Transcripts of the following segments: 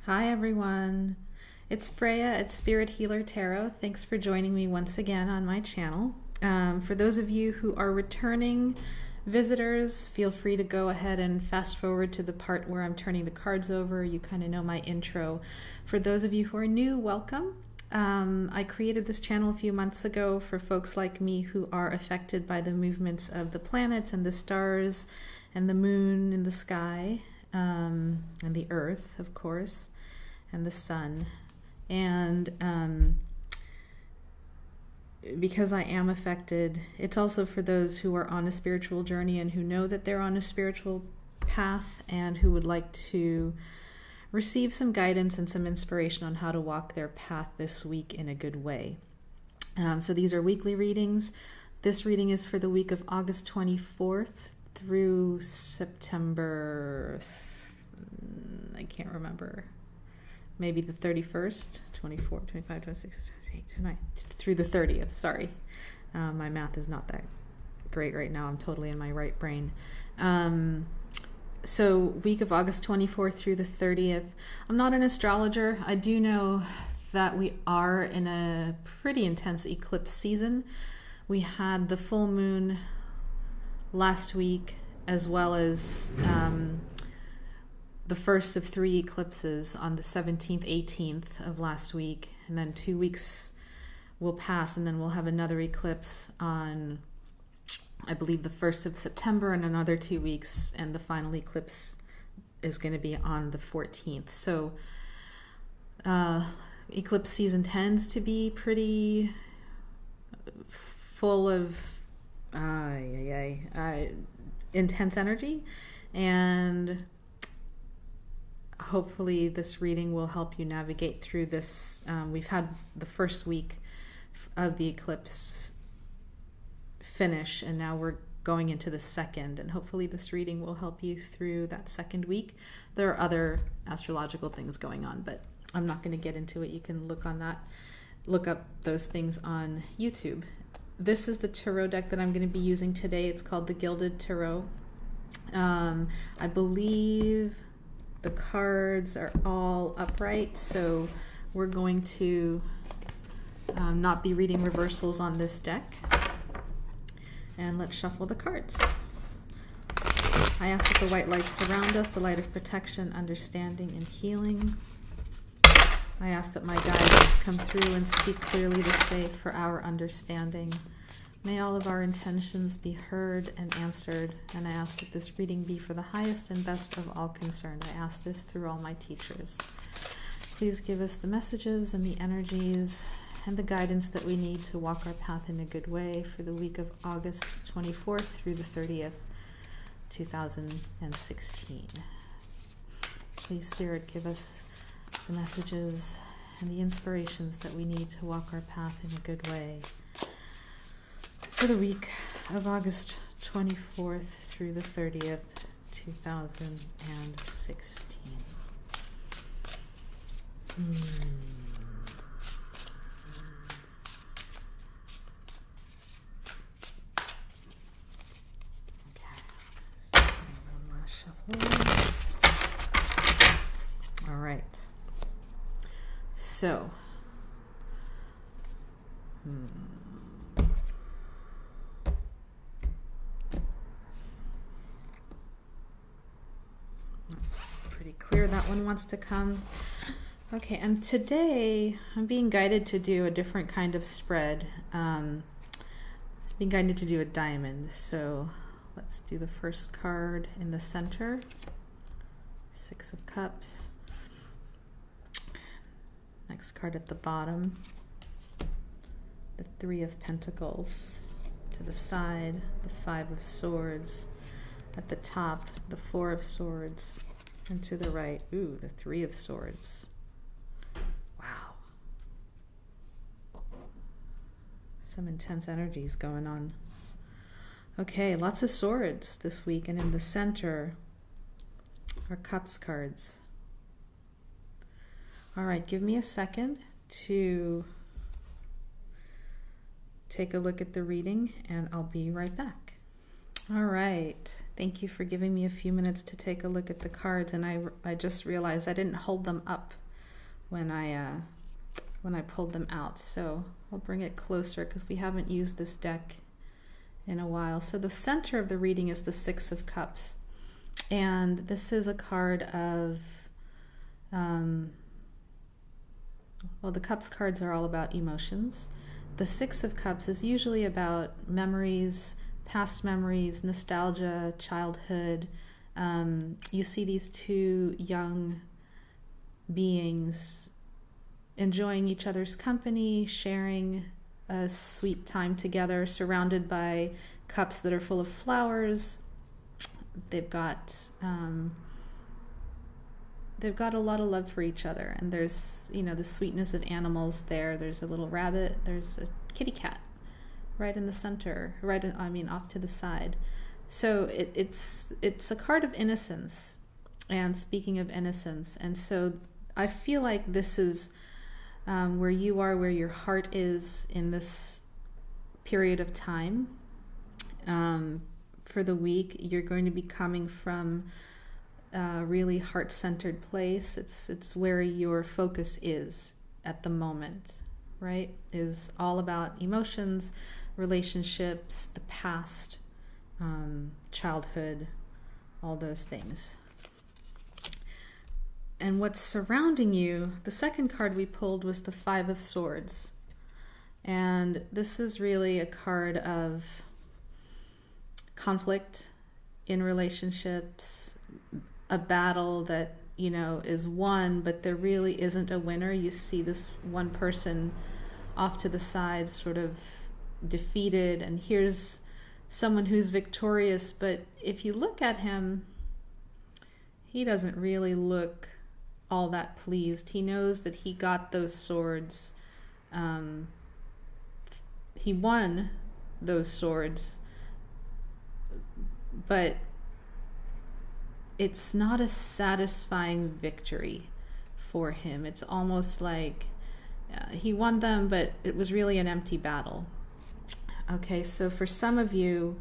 Hi everyone, it's Freya at Spirit Healer Tarot. Thanks for joining me once again on my channel. For those of you who are returning visitors, feel free to go ahead and fast forward to the part where I'm turning the cards over. You kind of know my intro. For those of you who are new, welcome. I created this channel a few months ago for folks like me who are affected by the movements of the planets and the stars and the moon in the sky, and the earth, of course, and the sun. And because I am affected, it's also for those who are on a spiritual journey and who know that they're on a spiritual path and who would like to receive some guidance and some inspiration on how to walk their path this week in a good way. So these are weekly readings. This reading is for the week of August 24th through September, I can't remember, maybe the 31st, 24, 25, 26, 28, 29, through the 30th, sorry. My math is not that great right now. I'm totally in my right brain. So week of August 24th through the 30th. I'm not an astrologer. I do know that we are in a pretty intense eclipse season. We had the full moon last week, as well as the first of 3 eclipses on the 17th, 18th of last week. And then 2 weeks will pass, and then we'll have another eclipse on, I believe, the 1st of September, and another 2 weeks, and the final eclipse is going to be on the 14th. So eclipse season tends to be pretty full of intense energy, and hopefully this reading will help you navigate through this. We've had the first week of the eclipse finish, and now we're going into the second, and hopefully this reading will help you through that second week. There are other astrological things going on, but I'm not going to get into it. You can look up those things on YouTube. This is the tarot deck that I'm going to be using today. It's called the Gilded Tarot. I believe the cards are all upright, so we're going to not be reading reversals on this deck. And let's shuffle the cards. I ask that the white light surround us, the light of protection, understanding, and healing. I ask that my guides come through and speak clearly this day for our understanding. May all of our intentions be heard and answered, and I ask that this reading be for the highest and best of all concerned. I ask this through all my teachers. Please give us the messages and the energies and the guidance that we need to walk our path in a good way for the week of August 24th through the 30th, 2016. Please, Spirit, give us the messages and the inspirations that we need to walk our path in a good way for the week of August 24th through the 30th, 2016. All right. So, that's pretty clear. That one wants to come. Okay, and today I'm being guided to do a different kind of spread. Being guided to do a diamond. So let's do the first card in the center. 6 of Cups. Next card at the bottom. The 3 of Pentacles. To the side, the 5 of Swords. At the top, the 4 of Swords. And to the right, the 3 of Swords. Wow. Some intense energies going on. Okay, lots of swords this week, and in the center are Cups cards. All right, give me a second to take a look at the reading, and I'll be right back. All right. Thank you for giving me a few minutes to take a look at the cards, and I just realized I didn't hold them up when I pulled them out. So I'll bring it closer because we haven't used this deck in a while. So the center of the reading is the Six of Cups, and this is a card of well, the Cups cards are all about emotions. The Six of Cups is usually about memories, past memories, nostalgia, childhood. You see these two young beings enjoying each other's company, sharing a sweet time together, surrounded by cups that are full of flowers. They've got a lot of love for each other, and there's, you know, the sweetness of animals there. There's a little rabbit, there's a kitty cat right in the center, off to the side. So it's a card of innocence. And speaking of innocence, and so I feel like this is where you are, where your heart is in this period of time. For the week, you're going to be coming from a really heart-centered place. It's where your focus is at the moment, right? Is all about emotions, relationships, the past, childhood, all those things. And what's surrounding you, the second card we pulled was the Five of Swords. And this is really a card of conflict in relationships, a battle that, you know, is won, but there really isn't a winner. You see this one person off to the side, sort of defeated, and here's someone who's victorious, but if you look at him, he doesn't really look all that pleased. He knows that he got those swords. He won those swords, but it's not a satisfying victory for him. It's almost like he won them, but it was really an empty battle. Okay, so for some of you,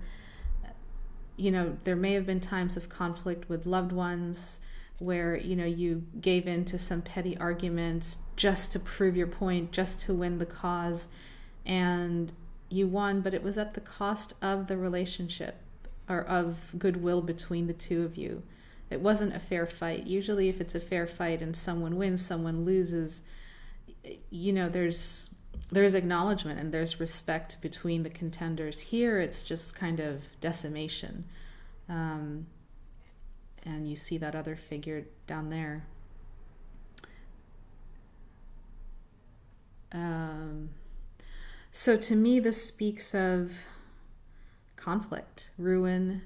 you know, there may have been times of conflict with loved ones where, you know, you gave in to some petty arguments just to prove your point, just to win the cause, and you won, but it was at the cost of the relationship or of goodwill between the two of you. It wasn't a fair fight. Usually if it's a fair fight and someone wins, someone loses, you know, there's acknowledgement and there's respect between the contenders. Here it's just kind of decimation. And you see that other figure down there. So to me, this speaks of conflict, ruin.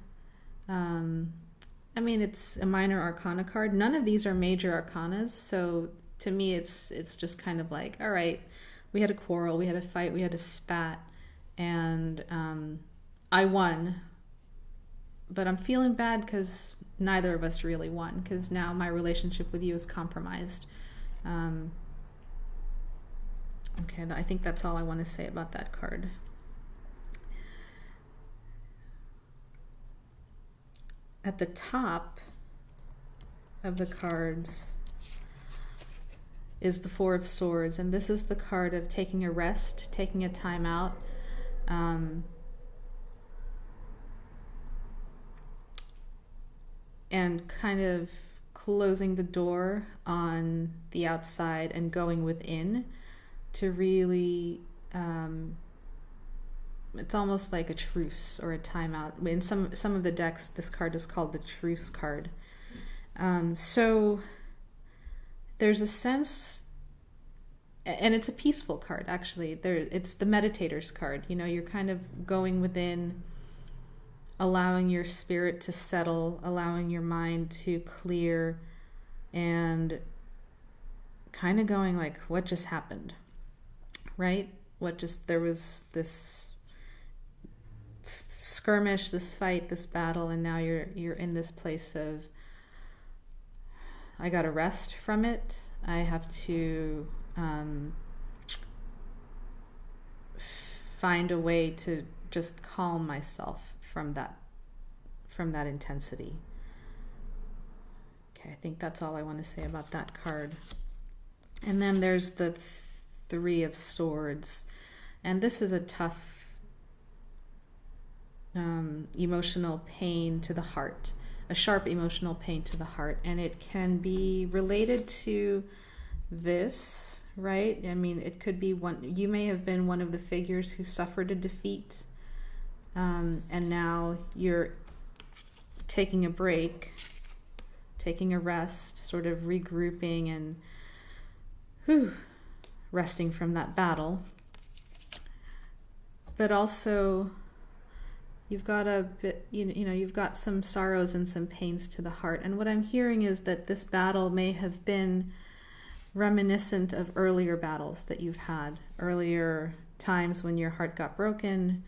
I mean, it's a minor arcana card. None of these are major arcanas. So to me, it's just kind of like, all right, we had a quarrel, we had a fight, we had a spat, and I won. But I'm feeling bad because neither of us really won, because now my relationship with you is compromised. Okay, I think that's all I want to say about that card. At the top of the cards is the Four of Swords, and this is the card of taking a rest, taking a time out. And kind of closing the door on the outside and going within to really, it's almost like a truce or a timeout. In some of the decks, this card is called the truce card. So there's a sense, and it's a peaceful card, actually. It's the meditator's card. You know, you're kind of going within, allowing your spirit to settle, allowing your mind to clear, and kind of going like, what just happened, right? There was this skirmish, this fight, this battle, and now you're in this place of, I got to rest from it. I have to find a way to just calm myself from that from that intensity. Okay, I think that's all I want to say about that card. And then there's the Three of Swords. And this is a tough emotional pain to the heart, a sharp emotional pain to the heart. And it can be related to this, right? I mean, it could be you may have been one of the figures who suffered a defeat, and now you're taking a break, taking a rest, sort of regrouping and resting from that battle. But also, you've got a bit, you've got some sorrows and some pains to the heart. And what I'm hearing is that this battle may have been reminiscent of earlier battles that you've had, earlier times when your heart got broken,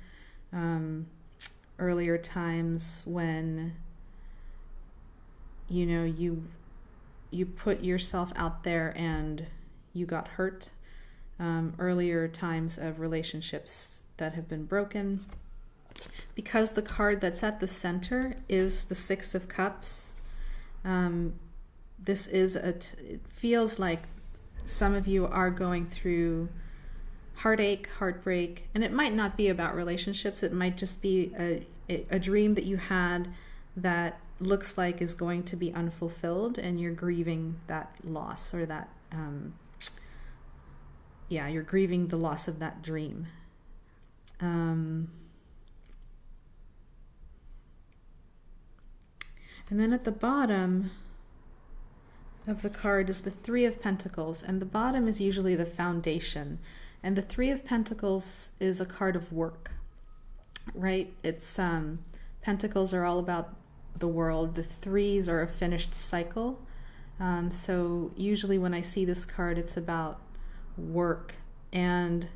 earlier times when, you put yourself out there and you got hurt, earlier times of relationships that have been broken. Because the card that's at the center is the Six of Cups, this is it feels like some of you are going through heartache, heartbreak, and it might not be about relationships. It might just be a dream that you had that looks like is going to be unfulfilled, and you're grieving that loss, or that you're grieving the loss of that dream. And then at the bottom of the card is the Three of Pentacles, and the bottom is usually the foundation. And the Three of Pentacles is a card of work, right? It's Pentacles are all about the world. The threes are a finished cycle. So usually when I see this card, it's about work. And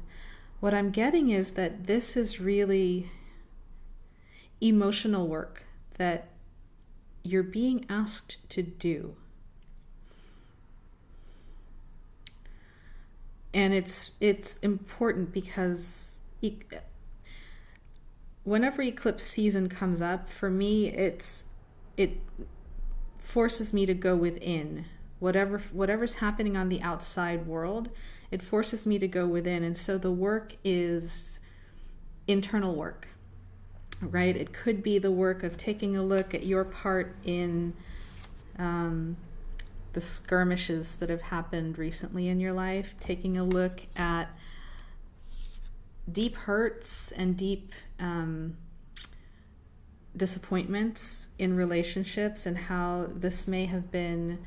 what I'm getting is that this is really emotional work that you're being asked to do. And it's important because whenever eclipse season comes up, for me, it forces me to go within. Whatever's happening on the outside world, it forces me to go within. And so the work is internal work, right? It could be the work of taking a look at your part in the skirmishes that have happened recently in your life, taking a look at deep hurts and deep disappointments in relationships, and how this may have been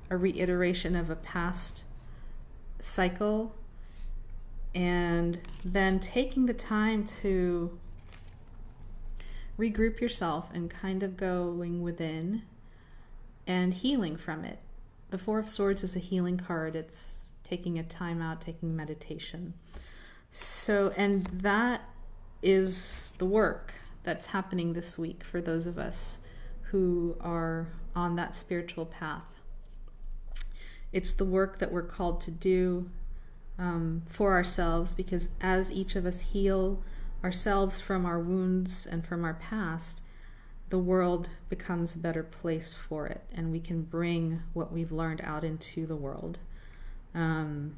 a reiteration of a past cycle, and then taking the time to regroup yourself and kind of going within and healing from it. The Four of Swords is a healing card. It's taking a time out, taking meditation. So, and that is the work that's happening this week for those of us who are on that spiritual path. It's the work that we're called to do for ourselves, because as each of us heal ourselves from our wounds and from our past, the world becomes a better place for it, and we can bring what we've learned out into the world. And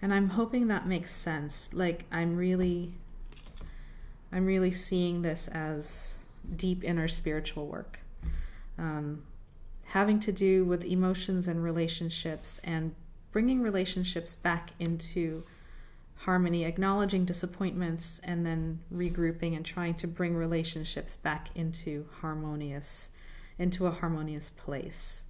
I'm hoping that makes sense. Like, I'm really seeing this as deep inner spiritual work, having to do with emotions and relationships, and bringing relationships back into harmony, acknowledging disappointments, and then regrouping and trying to bring relationships back into a harmonious place.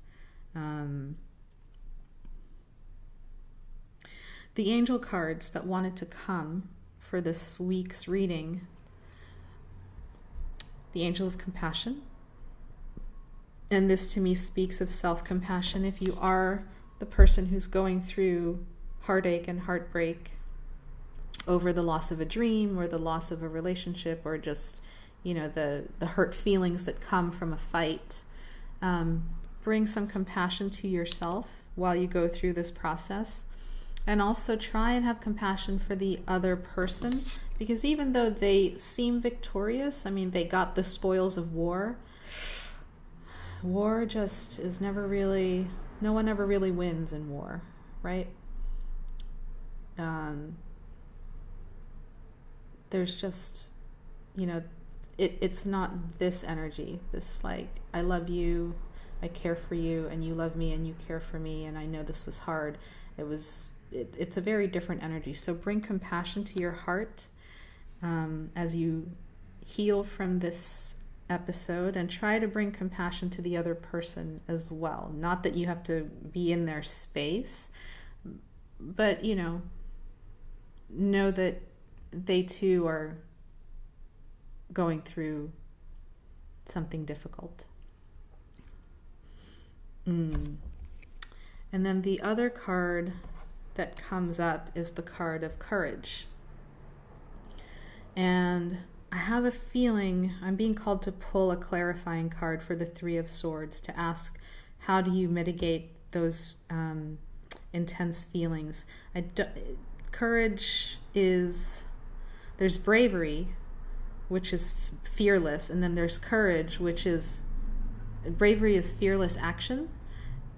The angel cards that wanted to come for this week's reading: the Angel of Compassion. And this to me speaks of self-compassion. If you are the person who's going through heartache and heartbreak over the loss of a dream, or the loss of a relationship, or just, the hurt feelings that come from a fight, bring some compassion to yourself while you go through this process. And also try and have compassion for the other person, because even though they seem victorious, I mean, they got the spoils of war. War just is never really, no one ever really wins in war, right? There's just, you know, it's not this energy, this like, I love you, I care for you, and you love me and you care for me, and I know this was hard. It's a very different energy. So bring compassion to your heart as you heal from this episode, and try to bring compassion to the other person as well. Not that you have to be in their space, but, you know that they too are going through something difficult. And then the other card that comes up is the card of courage. And I have a feeling I'm being called to pull a clarifying card for the Three of Swords to ask, how do you mitigate those intense feelings? Courage is, there's bravery, which is fearless, and then there's courage, which is, bravery is fearless action.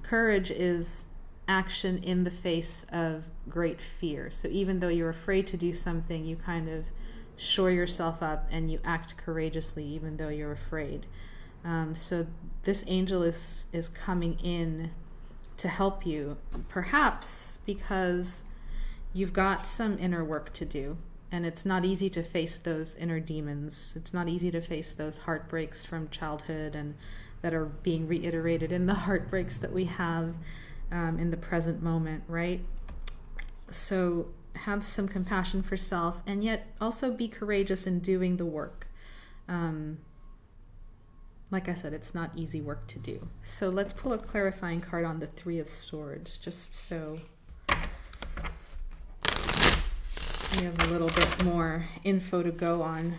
Courage is action in the face of great fear. So even though you're afraid to do something, you kind of shore yourself up and you act courageously even though you're afraid. So this angel is coming in to help you, perhaps because you've got some inner work to do, and it's not easy to face those inner demons. It's not easy to face those heartbreaks from childhood and that are being reiterated in the heartbreaks that we have in the present moment, right? So have some compassion for self, and yet also be courageous in doing the work. Like I said, it's not easy work to do. So let's pull a clarifying card on the Three of Swords, just so we have a little bit more info to go on.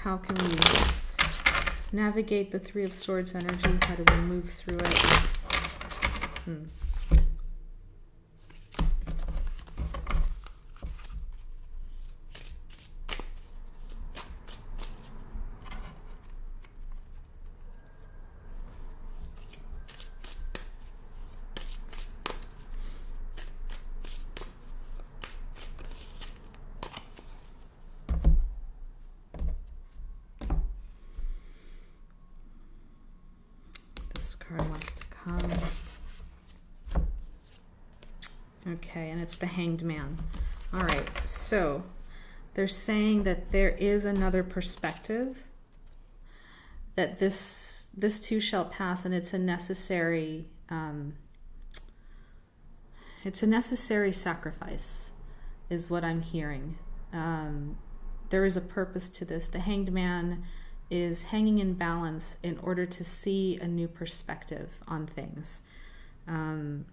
How can we navigate the Three of Swords energy? How do we move through it? Wants to come. Okay, and it's the Hanged Man. All right, so they're saying that there is another perspective, that this too shall pass, and it's a necessary sacrifice, is what I'm hearing. There is a purpose to this. The Hanged Man is hanging in balance in order to see a new perspective on things. And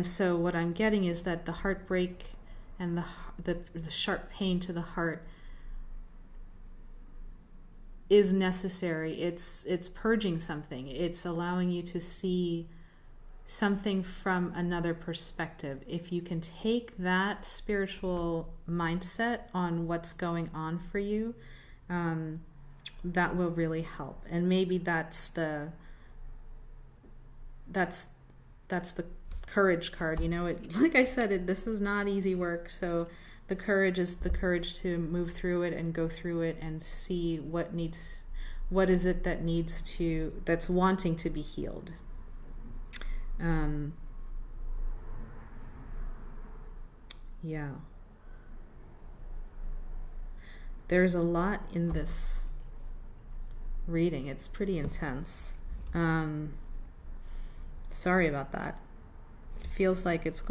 so what I'm getting is that the heartbreak and the sharp pain to the heart is necessary. It's purging something. It's allowing you to see something from another perspective. If you can take that spiritual mindset on what's going on for you, that will really help. And maybe that's the courage card. Like I said, this is not easy work. So the courage is the courage to move through it and go through it and see what is it that's wanting to be healed. Yeah. There's a lot in this reading. It's pretty intense. Sorry about that. It feels like it's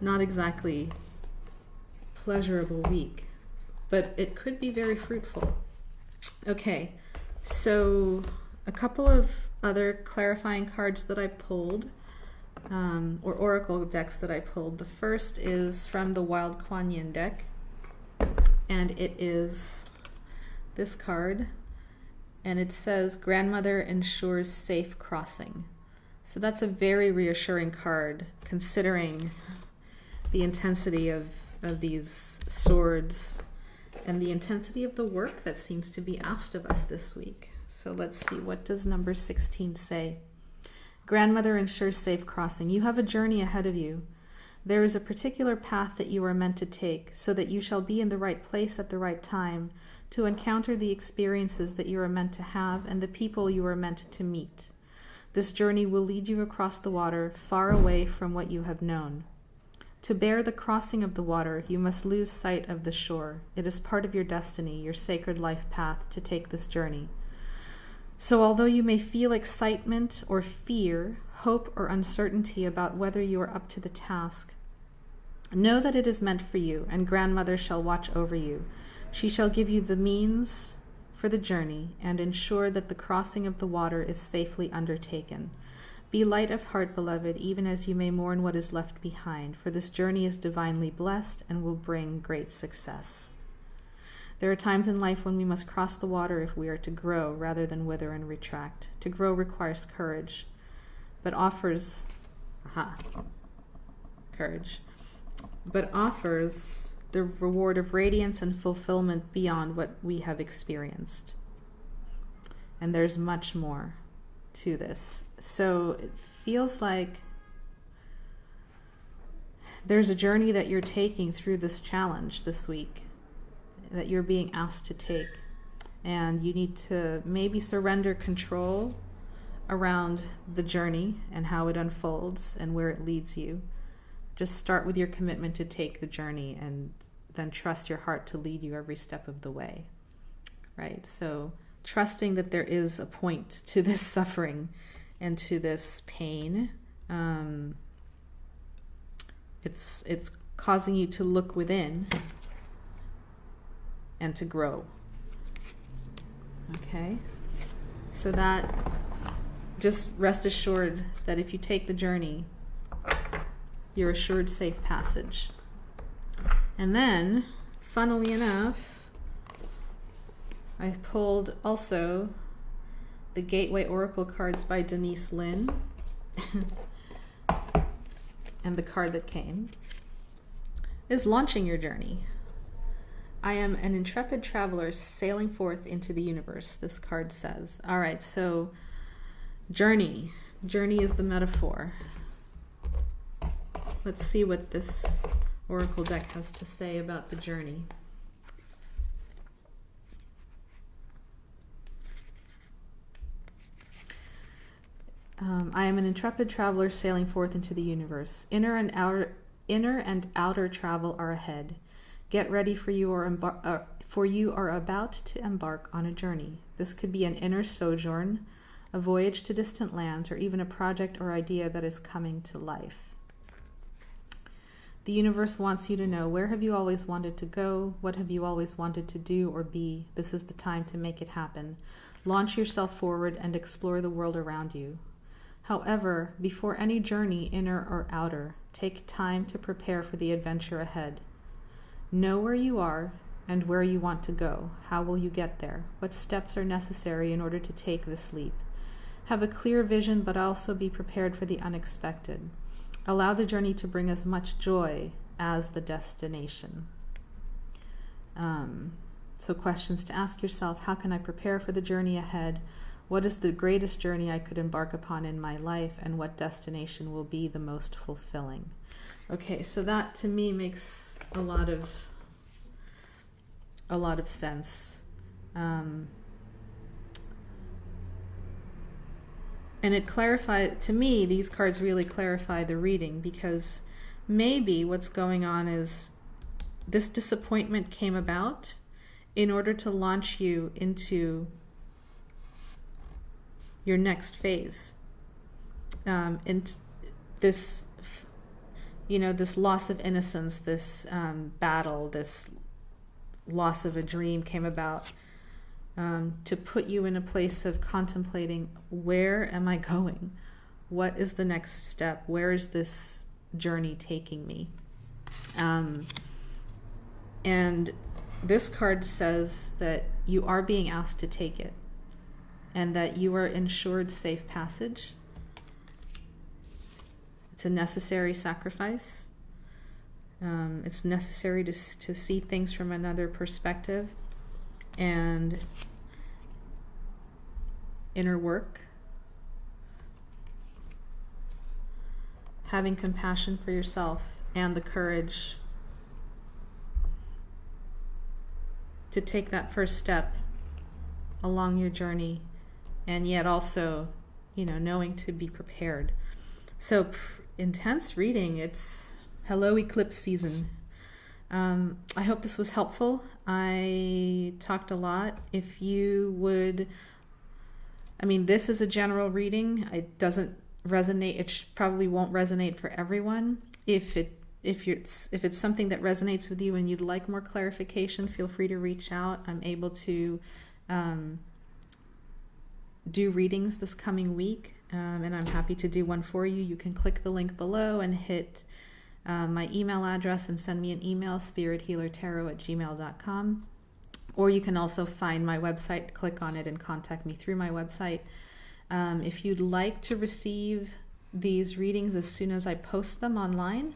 not exactly pleasurable week, but it could be very fruitful. Okay, so a couple of other clarifying cards that I pulled, or oracle decks that I pulled. The first is from the Wild Kuan Yin deck. And it is this card, and it says, Grandmother ensures safe crossing. So that's a very reassuring card, considering the intensity of these swords and the intensity of the work that seems to be asked of us this week. So let's see, what does number 16 say? Grandmother ensures safe crossing. You have a journey ahead of you. There is a particular path that you are meant to take, so that you shall be in the right place at the right time to encounter the experiences that you are meant to have and the people you are meant to meet. This journey will lead you across the water, far away from what you have known. To bear the crossing of the water, you must lose sight of the shore. It is part of your destiny, your sacred life path, to take this journey. So although you may feel excitement or fear, hope or uncertainty about whether you are up to the task, know that it is meant for you, and Grandmother shall watch over you. She shall give you the means for the journey and ensure that the crossing of the water is safely undertaken. Be light of heart, beloved, even as you may mourn what is left behind, for this journey is divinely blessed and will bring great success. There are times in life when we must cross the water if we are to grow rather than wither and retract. To grow requires courage, but offers the reward of radiance and fulfillment beyond what we have experienced. And there's much more to this. So it feels like there's a journey that you're taking through this challenge this week, that you're being asked to take. And you need to maybe surrender control around the journey and how it unfolds and where it leads you. Just start with your commitment to take the journey and then trust your heart to lead you every step of the way, right? So trusting that there is a point to this suffering and to this pain. It's causing you to look within and to grow. Okay? So that, just rest assured that if you take the journey, you're assured safe passage. And then, funnily enough, I pulled also the Gateway Oracle cards by Denise Lynn. And the card that came is Launching Your Journey. I am an intrepid traveler sailing forth into the universe, this card says. All right, so journey. Journey is the metaphor. Let's see what this Oracle deck has to say about the journey. I am an intrepid traveler sailing forth into the universe. Inner and outer travel are ahead. Get ready, for you are about to embark on a journey. This could be an inner sojourn, a voyage to distant lands, or even a project or idea that is coming to life. The universe wants you to know, where have you always wanted to go? What have you always wanted to do or be? This is the time to make it happen. Launch yourself forward and explore the world around you. However, before any journey, inner or outer, take time to prepare for the adventure ahead. Know where you are and where you want to go. How will you get there? What steps are necessary in order to take this leap? Have a clear vision, but also be prepared for the unexpected. Allow the journey to bring as much joy as the destination. So questions to ask yourself: how can I prepare for the journey ahead? What is the greatest journey I could embark upon in my life? And what destination will be the most fulfilling? Okay, so that to me makes a lot of sense. And it clarified, to me, these cards really clarify the reading, because maybe what's going on is this disappointment came about in order to launch you into your next phase. And this, this loss of innocence, this battle, this loss of a dream came about to put you in a place of contemplating, where am I going? What is the next step? Where is this journey taking me? And this card says that you are being asked to take it and that you are ensured safe passage. It's a necessary sacrifice. It's necessary to see things from another perspective and inner work. Having compassion for yourself and the courage to take that first step along your journey, and yet also, knowing to be prepared. So intense reading. It's hello eclipse season. I hope this was helpful. I talked a lot. If you would, this is a general reading. It doesn't resonate. It probably won't resonate for everyone. If it's something that resonates with you and you'd like more clarification, feel free to reach out. I'm able to do readings this coming week, and I'm happy to do one for you. You can click the link below and hit my email address and send me an email, spirithealertarot@gmail.com. Or you can also find my website, click on it, and contact me through my website. If you'd like to receive these readings as soon as I post them online,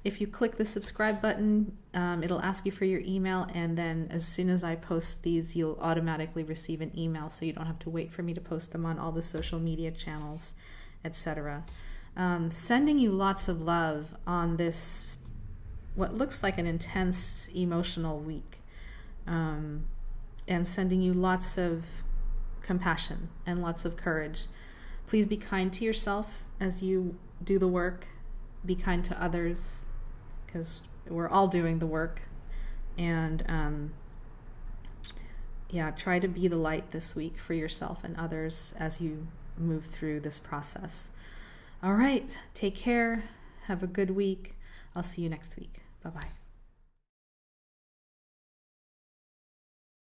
if you click the subscribe button, it'll ask you for your email, and then as soon as I post these, you'll automatically receive an email, so you don't have to wait for me to post them on all the social media channels, etc. Sending you lots of love on this, what looks like an intense emotional week, and sending you lots of compassion and lots of courage. Please be kind to yourself as you do the work. Be kind to others, because we're all doing the work. And try to be the light this week for yourself and others as you move through this process. All right, take care. Have a good week. I'll see you next week. Bye-bye.